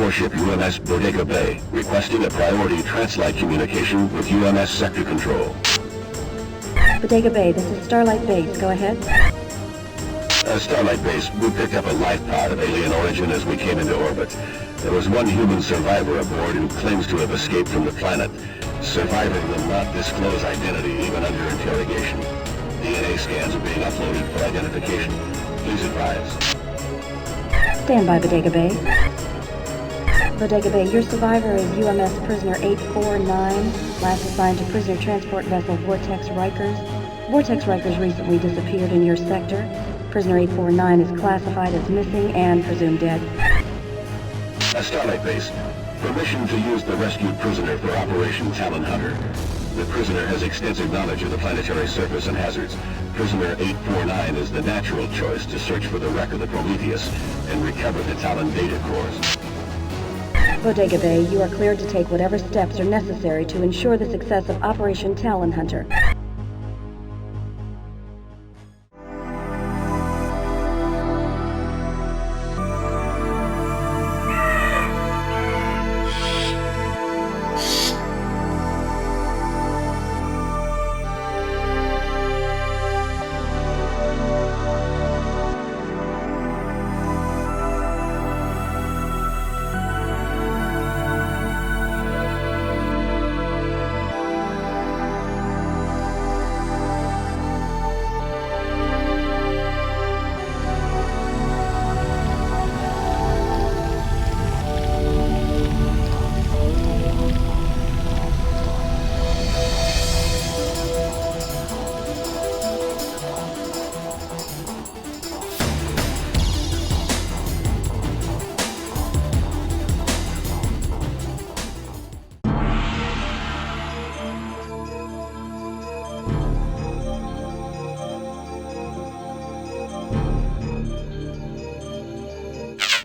warship UMS Bodega Bay, requesting a priority translite communication with UMS Sector Control. Bodega Bay, this is Starlight Base. Go ahead. Starlight Base, we picked up a life pod of alien origin as we came into orbit. There was one human survivor aboard who claims to have escaped from the planet. Survivor will not disclose identity even under interrogation. DNA scans are being uploaded for identification. Please advise. Stand by, Bodega Bay. Bodega Bay, your survivor is UMS Prisoner 849, last assigned to prisoner transport vessel Vortex Rikers. Vortex Rikers recently disappeared in your sector. Prisoner 849 is classified as missing and presumed dead. Starlight Base, permission to use the rescued prisoner for Operation Talon Hunter. The prisoner has extensive knowledge of the planetary surface and hazards. Prisoner 849 is the natural choice to search for the wreck of the Prometheus and recover the Talon data cores. Bodega Bay, you are cleared to take whatever steps are necessary to ensure the success of Operation Talon Hunter.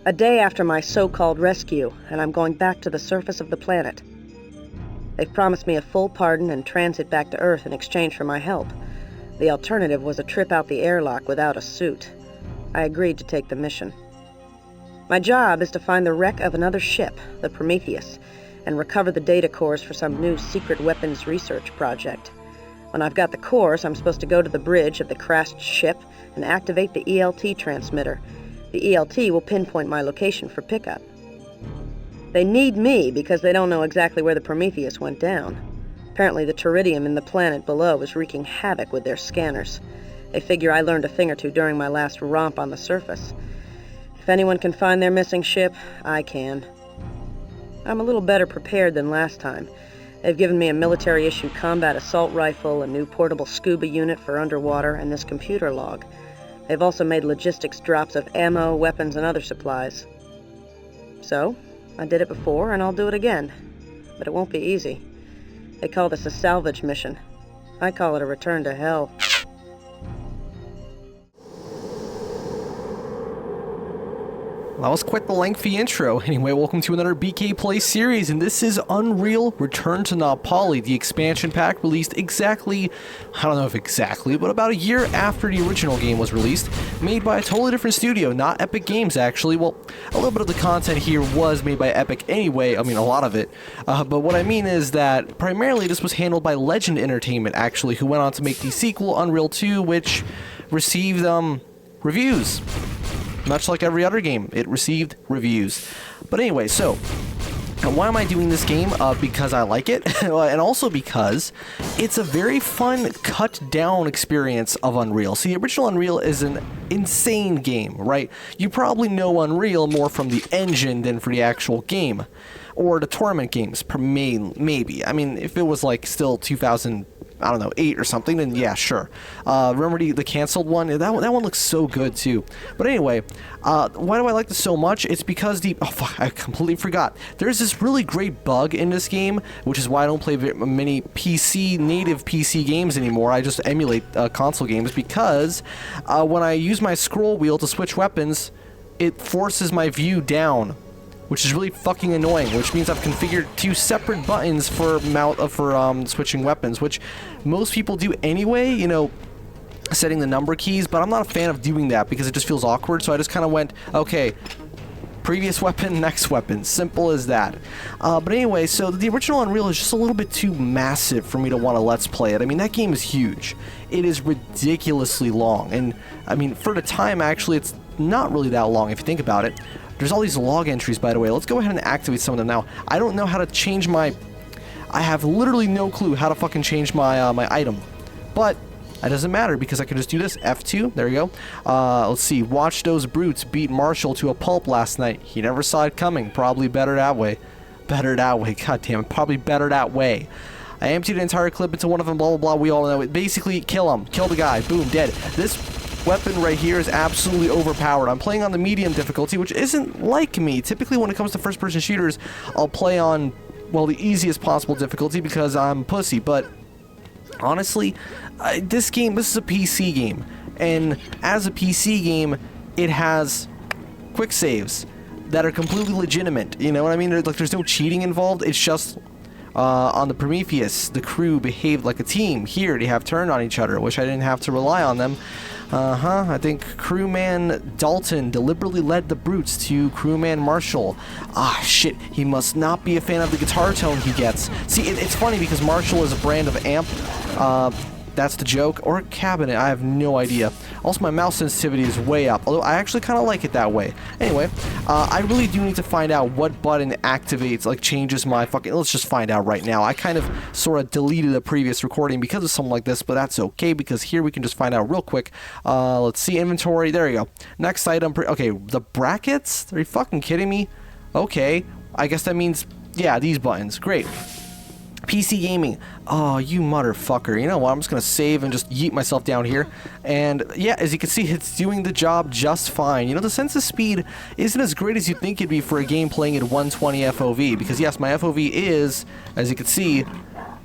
A day after my so-called rescue, and I'm going back to the surface of the planet. They've promised me a full pardon and transit back to Earth in exchange for my help. The alternative was a trip out the airlock without a suit. I agreed to take the mission. My job is to find the wreck of another ship, the Prometheus, and recover the data cores for some new secret weapons research project. When I've got the cores, I'm supposed to go to the bridge of the crashed ship and activate the ELT transmitter. The ELT will pinpoint my location for pickup. They need me because they don't know exactly where the Prometheus went down. Apparently the teridium in the planet below is wreaking havoc with their scanners. They figure I learned a thing or two during my last romp on the surface. If anyone can find their missing ship, I can. I'm a little better prepared than last time. They've given me a military-issue combat assault rifle, a new portable scuba unit for underwater, and this computer log. They've also made logistics drops of ammo, weapons, and other supplies. So, I did it before, and I'll do it again. But it won't be easy. They call this a salvage mission. I call it a return to hell. That was quite the lengthy intro. Anyway, welcome to another BK Play series, and this is Unreal Return to Pali, the expansion pack released exactly, I don't know if exactly, but about a year after the original game was released, made by a totally different studio, not Epic Games actually. Well, a little bit of the content here was made by Epic anyway, I mean a lot of it, but what I mean is that primarily this was handled by Legend Entertainment actually, who went on to make the sequel Unreal 2, which received reviews. Much like every other game, it received reviews. But anyway, so why am I doing this game? Because I like it, and also because it's a very fun cut-down experience of Unreal. See, the original Unreal is an insane game, right? You probably know Unreal more from the engine than for the actual game, or the tournament games, maybe. I mean, if it was like still 2000. I don't know, 8 or something, then yeah, sure. Remember the canceled one? That one looks so good too. But anyway, why do I like this so much? It's because oh fuck, I completely forgot. There's this really great bug in this game, which is why I don't play many native PC games anymore. I just emulate console games because when I use my scroll wheel to switch weapons, it forces my view down, which is really fucking annoying, which means I've configured 2 separate buttons for switching weapons, which most people do anyway, you know, setting the number keys, but I'm not a fan of doing that because it just feels awkward, so I just kind of went, okay, Previous weapon, next weapon. Simple as that. But anyway, so the original Unreal is just a little bit too massive for me to want to let's play it. I mean, that game is huge. It is ridiculously long. And, I mean, for the time, actually, it's not really that long if you think about it. There's all these log entries, by the way. Let's go ahead and activate some of them now. I don't know how to change my... I have literally no clue how to fucking change my, my item. But... it doesn't matter because I can just do this. F2. There you go. Let's see. Watch those brutes beat Marshall to a pulp last night. He never saw it coming. Probably better that way. Better that way. God damn it. Probably better that way. I emptied an entire clip into one of them. Blah, blah, blah. We all know it. Basically, kill him. Kill the guy. Boom. Dead. This weapon right here is absolutely overpowered. I'm playing on the medium difficulty, which isn't like me. Typically, when it comes to first-person shooters, I'll play on, well, the easiest possible difficulty because I'm pussy. But... honestly, this is a PC game, and as a PC game, it has quick saves that are completely legitimate, you know what I mean? Like, there's no cheating involved, it's just, on the Prometheus, the crew behaved like a team. Here, they have turned on each other, which I didn't have to rely on them. I think crewman Dalton deliberately led the brutes to crewman Marshall. Ah, shit, he must not be a fan of the guitar tone he gets. See, it's funny because Marshall is a brand of amp, that's the joke, or a cabinet, I have no idea. Also, my mouse sensitivity is way up, although I actually kind of like it that way. Anyway, I really do need to find out what button activates, like, changes my fucking... let's just find out right now. I kind of sort of deleted a previous recording because of something like this, but that's okay, because here we can just find out real quick. Let's see, inventory, there you go. Next item, okay, the brackets? Are you fucking kidding me? Okay, I guess that means, yeah, these buttons, great. PC gaming. Oh, you motherfucker. You know what? I'm just going to save and just yeet myself down here. And yeah, as you can see, it's doing the job just fine. You know, the sense of speed isn't as great as you'd think it'd be for a game playing at 120 FOV. Because yes, my FOV is, as you can see,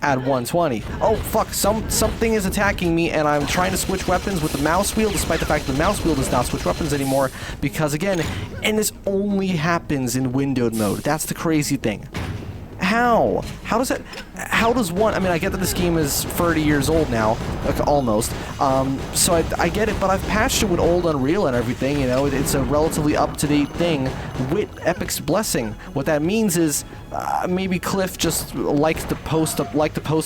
at 120. Oh, fuck. Something is attacking me, and I'm trying to switch weapons with the mouse wheel, despite the fact that the mouse wheel does not switch weapons anymore. Because, again, and this only happens in windowed mode. That's the crazy thing. How? How does it... how does one... I mean, I get that this game is 30 years old now. Like, almost. So I get it, but I've patched it with old Unreal and everything, you know? It's a relatively up-to-date thing with Epic's blessing. What that means is... maybe Cliff just liked to post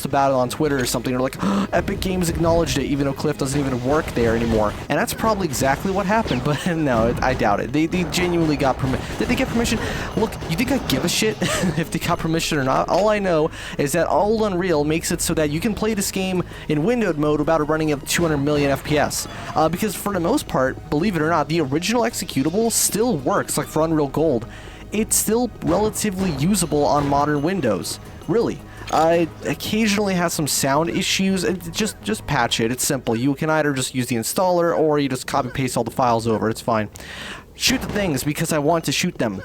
about it on Twitter or something, or like, oh, Epic Games acknowledged it, even though Cliff doesn't even work there anymore. And that's probably exactly what happened, but no, I doubt it. They genuinely got permission. Did they get permission? Look, you think I give a shit if they got permission or not? All I know is that old Unreal makes it so that you can play this game in windowed mode without it running at 200 million FPS. Because for the most part, believe it or not, the original executable still works, like for Unreal Gold. It's still relatively usable on modern Windows. Really. It occasionally has some sound issues. Just patch it. It's simple. You can either just use the installer or you just copy paste all the files over. It's fine. Shoot the things because I want to shoot them.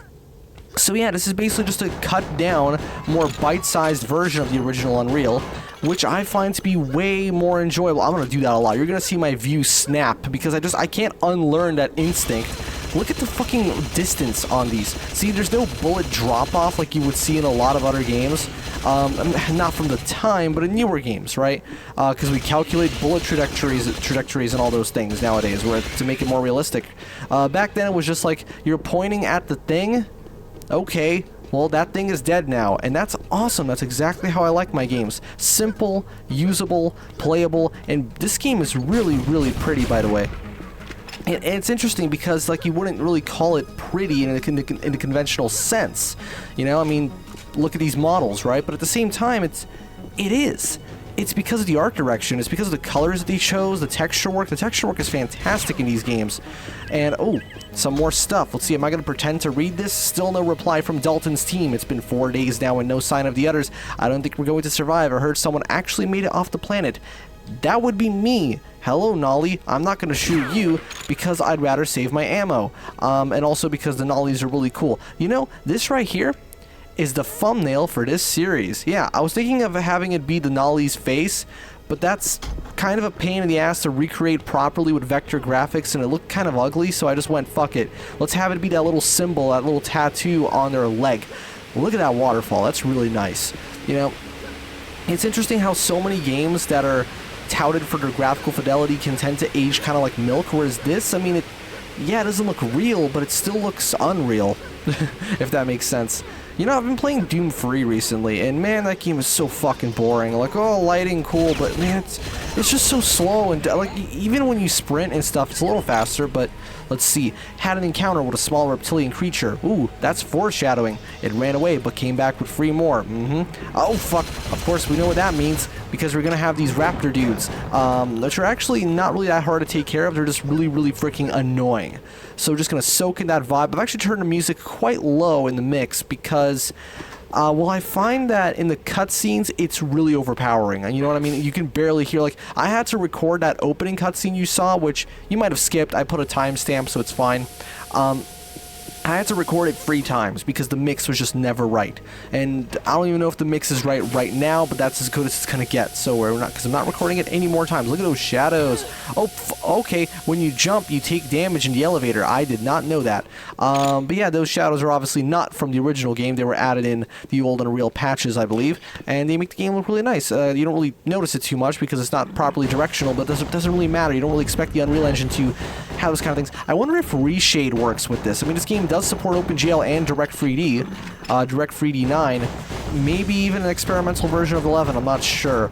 So yeah, this is basically just a cut down, more bite-sized version of the original Unreal, which I find to be way more enjoyable. I'm going to do that a lot. You're going to see my view snap because I can't unlearn that instinct. Look at the fucking distance on these. See, there's no bullet drop-off like you would see in a lot of other games. Not from the time, but in newer games, right? Because we calculate bullet trajectories and all those things nowadays to make it more realistic. Back then, it was just like, you're pointing at the thing. Okay, well, that thing is dead now, and that's awesome. That's exactly how I like my games. Simple, usable, playable, and this game is really, really pretty, by the way. And it's interesting because, like, you wouldn't really call it pretty in the conventional sense. You know, I mean, look at these models, right? But at the same time, it is. It's because of the art direction. It's because of the colors that they chose, the texture work. The texture work is fantastic in these games. And, oh, some more stuff. Let's see, am I going to pretend to read this? Still no reply from Dalton's team. It's been 4 days now and no sign of the others. I don't think we're going to survive. I heard someone actually made it off the planet. That would be me. Hello, Nolly. I'm not going to shoot you because I'd rather save my ammo. And also because the Nollies are really cool. You know, this right here is the thumbnail for this series. Yeah, I was thinking of having it be the Nolly's face, but that's kind of a pain in the ass to recreate properly with vector graphics, and it looked kind of ugly, so I just went, fuck it. Let's have it be that little symbol, that little tattoo on their leg. Look at that waterfall. That's really nice. You know, it's interesting how so many games that are touted for their graphical fidelity can tend to age kind of like milk, whereas this, I mean, it doesn't look real, but it still looks unreal. if that makes sense. You know, I've been playing Doom 3 recently, and man, that game is so fucking boring. Like, oh, lighting, cool, but man, it's just so slow, and like, even when you sprint and stuff, it's a little faster, but let's see. Had an encounter with a small reptilian creature. Ooh, that's foreshadowing. It ran away, but came back with 3 more. Oh, fuck. Of course, we know what that means, because we're gonna have these raptor dudes, which are actually not really that hard to take care of. They're just really, really freaking annoying. So we're just gonna soak in that vibe. I've actually turned the music quite low in the mix, because well, I find that in the cutscenes, it's really overpowering. And you know what I mean? You can barely hear, like, I had to record that opening cutscene you saw, which you might have skipped. I put a timestamp, so it's fine. I had to record it 3 times because the mix was just never right. And I don't even know if the mix is right now, but that's as good as it's gonna get. So we're not, because I'm not recording it any more times. Look at those shadows. Oh, okay. When you jump, you take damage in the elevator. I did not know that. But yeah, those shadows are obviously not from the original game. They were added in the old Unreal patches, I believe, and they make the game look really nice. You don't really notice it too much because it's not properly directional, but it doesn't really matter. You don't really expect the Unreal Engine to have those kind of things. I wonder if reshade works with this. I mean, this game does support OpenGL and Direct 3D, Direct 3D 9, maybe even an experimental version of 11, I'm not sure.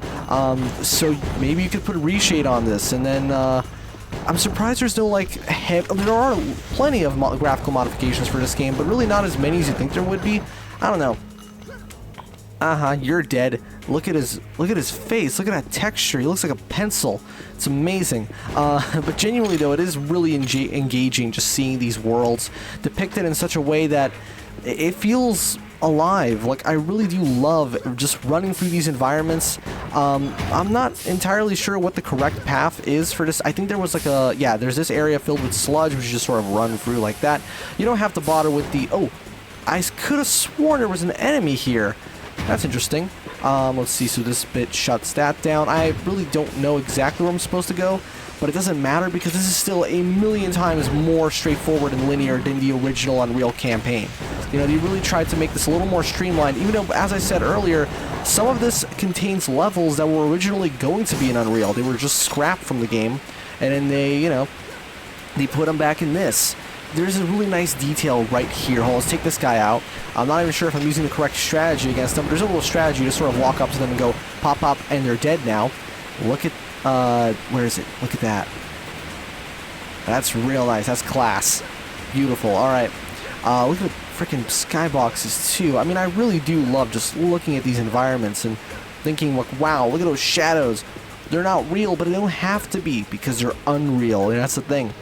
So maybe you could put reshade on this, and then I'm surprised there's no, like, there are plenty of graphical modifications for this game, but really not as many as you think there would be. I don't know. You're dead. Look at his face. Look at that texture. He looks like a pencil. It's amazing. But genuinely though, it is really engaging just seeing these worlds depicted in such a way that it feels alive. Like, I really do love just running through these environments. I'm not entirely sure what the correct path is for this. I think there was like there's this area filled with sludge, which you just sort of run through like that. You don't have to bother with the, I could have sworn there was an enemy here. That's interesting. Let's see, so this bit shuts that down. I really don't know exactly where I'm supposed to go, but it doesn't matter because this is still a million times more straightforward and linear than the original Unreal campaign. You know, they really tried to make this a little more streamlined, even though, as I said earlier, some of this contains levels that were originally going to be in Unreal. They were just scrapped from the game, and then they put them back in this. There's a really nice detail right here. Hold on, let's take this guy out. I'm not even sure if I'm using the correct strategy against them, but there's a little strategy to sort of walk up to them and go pop, pop, and they're dead now. Look at, where is it? Look at that. That's real nice. That's class. Beautiful. All right. Look at the freaking skyboxes, too. I mean, I really do love just looking at these environments and thinking, like, wow, look at those shadows. They're not real, but they don't have to be because they're unreal, and that's the thing.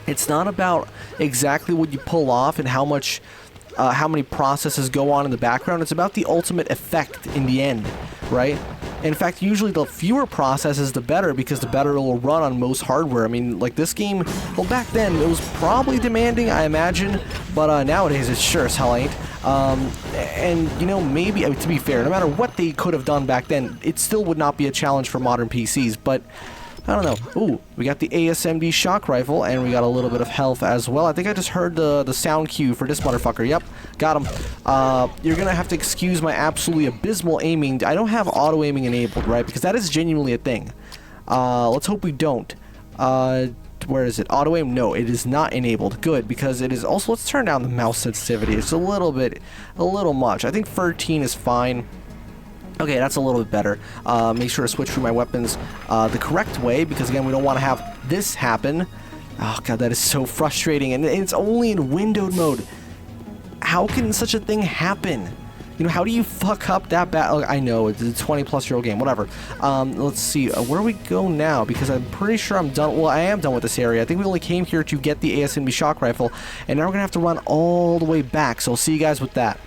It's not about exactly what you pull off and how many processes go on in the background. It's about the ultimate effect in the end, right? In fact, usually the fewer processes, the better, because the better it will run on most hardware. I mean, like this game, well, back then it was probably demanding, I imagine, but nowadays it sure as hell ain't. And you know, maybe, I mean, to be fair, no matter what they could have done back then, it still would not be a challenge for modern PCs, but I don't know. Ooh, we got the ASMD shock rifle, and we got a little bit of health as well. I think I just heard the sound cue for this motherfucker. Yep, got him. You're gonna have to excuse my absolutely abysmal aiming. I don't have auto-aiming enabled, right? Because that is genuinely a thing. Let's hope we don't. Where is it? Auto-aim? No, it is not enabled. Good, because it is also... Let's turn down the mouse sensitivity. It's a little much. I think 13 is fine. Okay, that's a little bit better. Make sure to switch through my weapons the correct way, because again, we don't want to have this happen. Oh god, that is so frustrating, and it's only in windowed mode. How can such a thing happen? You know, how do you fuck up that bad? Like, I know, it's a 20-plus-year-old game, whatever. Let's see, where do we go now? Because I'm pretty sure I'm done. Well, I am done with this area. I think we only came here to get the ASMB shock rifle, and now we're gonna have to run all the way back, so I'll see you guys with that.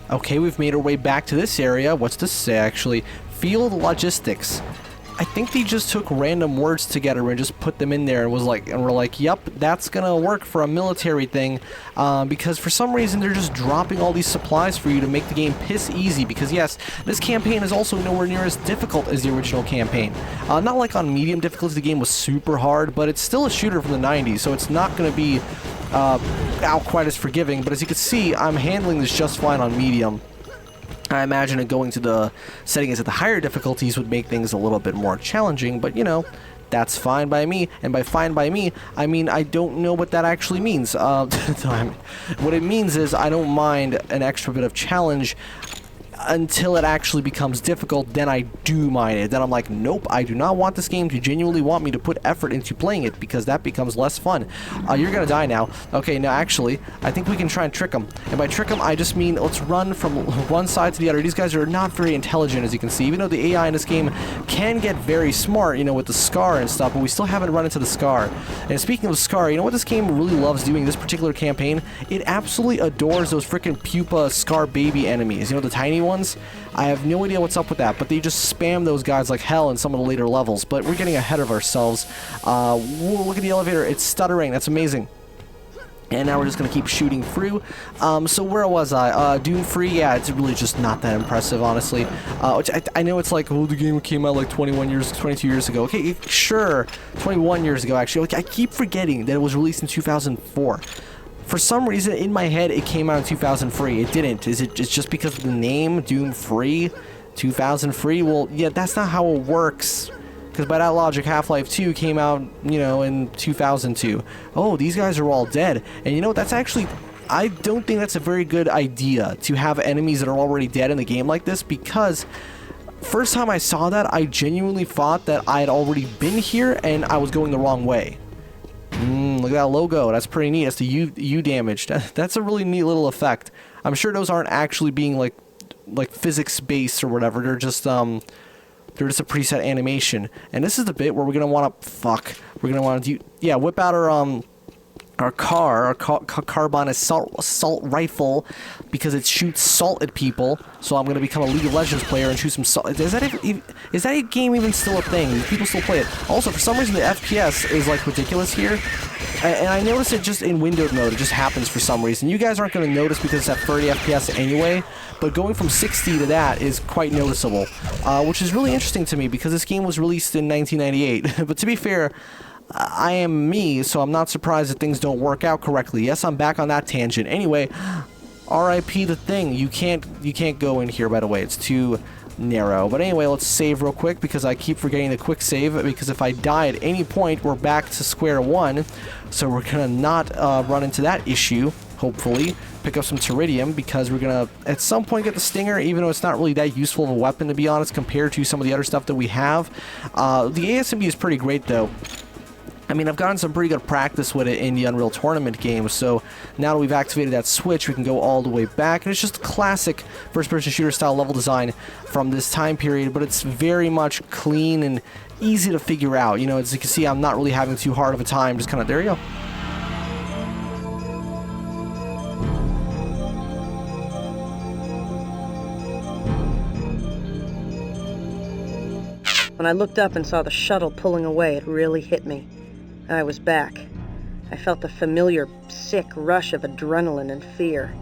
Okay, we've made our way back to this area. What's this say, actually? Field logistics. I think they just took random words together and just put them in there and we're like, yep, that's gonna work for a military thing, because for some reason they're just dropping all these supplies for you to make the game piss easy, because yes, this campaign is also nowhere near as difficult as the original campaign. Not like on medium difficulty the game was super hard, but it's still a shooter from the 90s, so it's not gonna be quite as forgiving, but as you can see, I'm handling this just fine on medium. I imagine it going to the settings at the higher difficulties would make things a little bit more challenging, but you know, that's fine by me. And by fine by me, I mean I don't know what that actually means. What it means is I don't mind an extra bit of challenge until it actually becomes difficult. Then I do mind it. Then I'm like, nope, I do not want this game to genuinely want me to put effort into playing it, because that becomes less fun. You're gonna die now. Okay, now actually, I think we can try and trick them. And by trick them, I just mean let's run from one side to the other. These guys are not very intelligent, as you can see, even though the AI in this game can get very smart, you know, with the Scar and stuff, but we still haven't run into the Scar. And speaking of Scar, you know what this game really loves doing, this particular campaign? It absolutely adores those freaking pupa Scar baby enemies, you know, the tiny ones. I have no idea what's up with that, but they just spam those guys like hell in some of the later levels. But we're getting ahead of ourselves. Whoa, look at the elevator. It's stuttering. That's amazing. And now we're just going to keep shooting through. So where was I? Doom Free? Yeah, it's really just not that impressive, honestly. Which I know it's like, oh, the game came out like 22 years ago. Okay, sure. 21 years ago, actually. Like, I keep forgetting that it was released in 2004. For some reason, in my head, it came out in 2003. It didn't. It's just because of the name, Doom Free? 2003? Well, yeah, that's not how it works. Because by that logic, Half-Life 2 came out, you know, in 2002. Oh, these guys are all dead. And you know, that's actually... I don't think that's a very good idea, to have enemies that are already dead in a game like this, because... First time I saw that, I genuinely thought that I had already been here, and I was going the wrong way. Look at that logo. That's pretty neat. That's the U damage. That's a really neat little effect. I'm sure those aren't actually being like physics based or whatever. They're just a preset animation. And this is the bit where we're gonna want to whip out our carbon assault rifle, because it shoots salt at people. So I'm gonna become a League of Legends player and shoot some salt. Is that game even still a thing? Do people still play it? Also, for some reason, the FPS is like ridiculous here, and I notice it just in windowed mode. It just happens for some reason. You guys aren't gonna notice because it's at 30 FPS anyway. But going from 60 to that is quite noticeable, which is really interesting to me because this game was released in 1998. But to be fair, I am me, so I'm not surprised that things don't work out correctly. Yes, I'm back on that tangent. Anyway, RIP the thing. You can't go in here, by the way. It's too narrow. But anyway, let's save real quick, because I keep forgetting the quick save, because if I die at any point, we're back to square one. So we're gonna not run into that issue, hopefully. Pick up some Teridium, because we're gonna at some point get the Stinger, even though it's not really that useful of a weapon, to be honest, compared to some of the other stuff that we have. The ASMB is pretty great, though. I mean, I've gotten some pretty good practice with it in the Unreal Tournament game, so now that we've activated that switch, we can go all the way back. And it's just classic first-person shooter style level design from this time period, but it's very much clean and easy to figure out. You know, as you can see, I'm not really having too hard of a time, just kind of, there you go. When I looked up and saw the shuttle pulling away, it really hit me. I was back. I felt the familiar, sick rush of adrenaline and fear.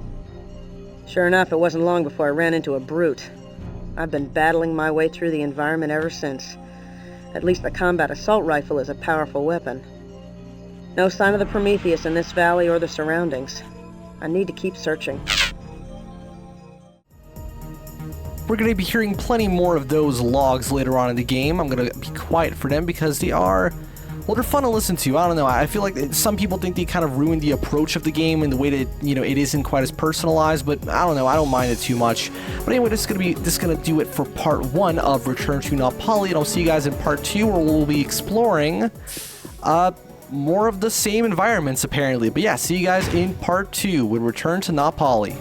Sure enough, it wasn't long before I ran into a brute. I've been battling my way through the environment ever since. At least the combat assault rifle is a powerful weapon. No sign of the Prometheus in this valley or the surroundings. I need to keep searching. We're going to be hearing plenty more of those logs later on in the game. I'm going to be quiet for them because they are... well, they're fun to listen to. I don't know. I feel like some people think they kind of ruined the approach of the game and the way that, you know, it isn't quite as personalized, but I don't know. I don't mind it too much. But anyway, this is gonna do it for part 1 of Return to Na Pali, and I'll see you guys in part 2, where we'll be exploring more of the same environments, apparently. But yeah, see you guys in part 2 with Return to Na Pali.